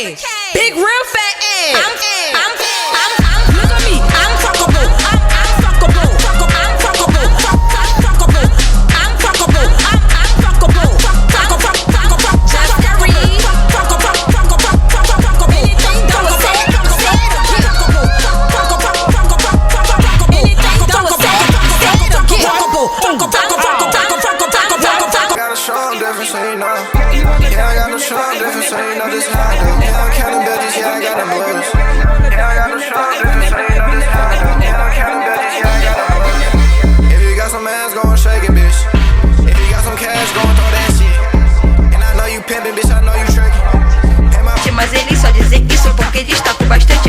Big real fat ass. Look at me. I'm fuckable. I'm fuckable. I'm fuckable. Fuckable. I'm fuckable. I'm fuckable. Just carry. Anything that was said. Got a strong difference, so you know. Yeah, I got no strong difference, so you know this how I do. Yeah, I'm counting bitches, yeah, I got them blues. Yeah, I got no strong difference, so you know this how I do. Yeah, I'm counting bitches, yeah, I got them blues. If you got some ass, go and shake it, bitch. If you got some cash, go and throw that shit. And I know you pimpin', bitch, I know you trickin'. Mas ele só dizem isso porque destaco bastante